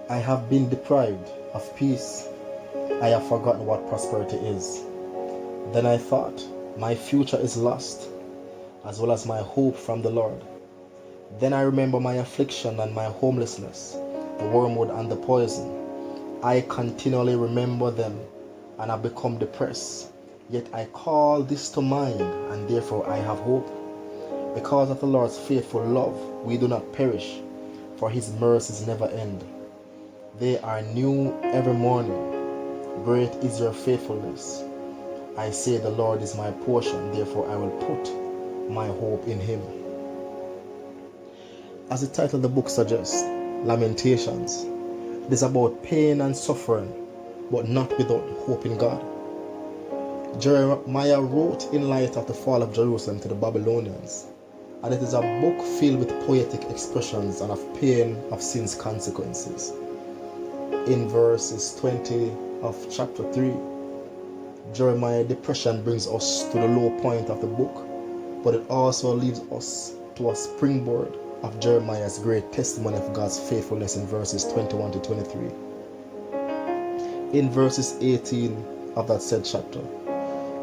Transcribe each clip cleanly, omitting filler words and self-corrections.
I have been deprived of peace. I have forgotten what prosperity is. Then I thought, my future is lost, as well as my hope from the Lord. Then I remember my affliction and my homelessness, the wormwood and the poison. I continually remember them and have become depressed. Yet I call this to mind, and therefore I have hope. Because of the Lord's faithful love, we do not perish, for his mercies never end. They are new every morning. Great is your faithfulness. I say the Lord is my portion, therefore I will put my hope in him. As the title of the book suggests, Lamentations, it is about pain and suffering, but not without hope in God. Jeremiah wrote in light of the fall of Jerusalem to the Babylonians, and it is a book filled with poetic expressions and of pain of sin's consequences. In verses 20 of chapter 3, Jeremiah's depression brings us to the low point of the book, but it also leads us to a springboard of Jeremiah's great testimony of God's faithfulness in verses 21 to 23. In verses 18 of that said chapter,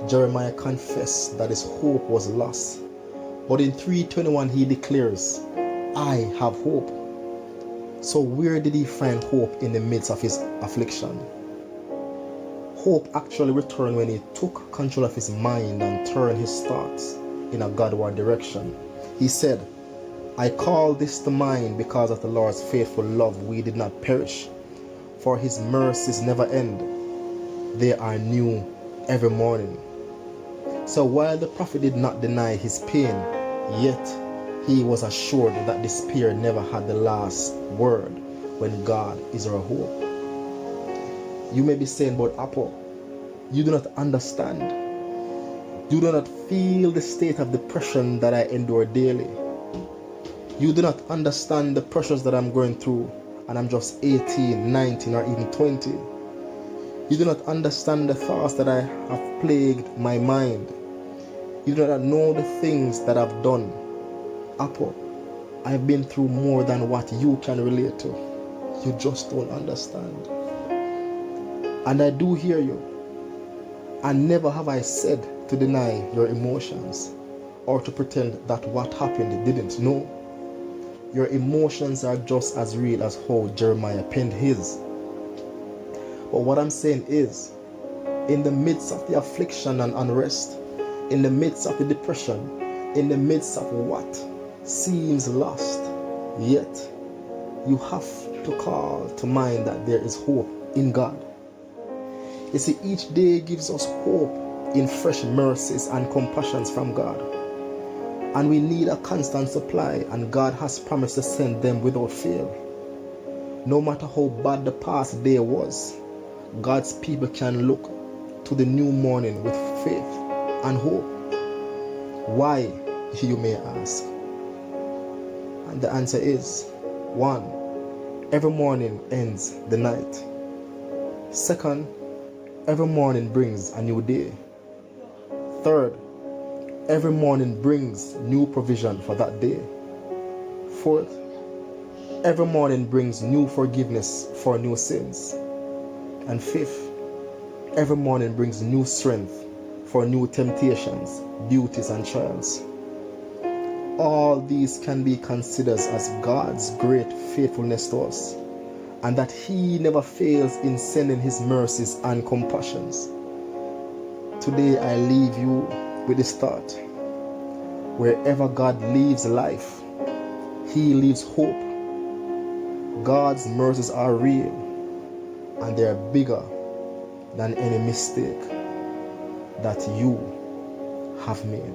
Jeremiah confessed that his hope was lost, but in 3:21 he declares, I have hope. So where did he find hope in the midst of his affliction? Hope actually returned when he took control of his mind and turned his thoughts in a Godward direction. He said, I call this to mind because of the Lord's faithful love we did not perish, for his mercies never end. They are new every morning. So while the prophet did not deny his pain, yet he was assured that despair never had the last word when God is our hope. You may be saying, but Appo, you do not understand. You do not feel the state of depression that I endure daily. You do not understand the pressures that I'm going through, and I'm just 18, 19, or even 20. You do not understand the thoughts that I have plagued my mind. You do not know the things that I've done. Appo, I've been through more than what you can relate to. You just don't understand. And I do hear you. And never have I said to deny your emotions or to pretend that what happened didn't. No. Your emotions are just as real as how Jeremiah penned his. But what I'm saying is, in the midst of the affliction and unrest, in the midst of the depression, in the midst of what seems lost, yet you have to call to mind that there is hope in God. You see, each day gives us hope in fresh mercies and compassions from God. And we need a constant supply, and God has promised to send them without fail. No matter how bad the past day was, God's people can look to the new morning with faith and hope. Why, you may ask? And the answer is, 1, every morning ends the night. 2, every morning brings a new day. 3, every morning brings new provision for that day. 4, every morning brings new forgiveness for new sins. And 5, every morning brings new strength for new temptations, beauties, and trials. All these can be considered as God's great faithfulness to us, and that he never fails in sending his mercies and compassions. Today I leave you with this thought. Wherever God leaves life, he leaves hope. God's mercies are real, and they are bigger than any mistake that you have made.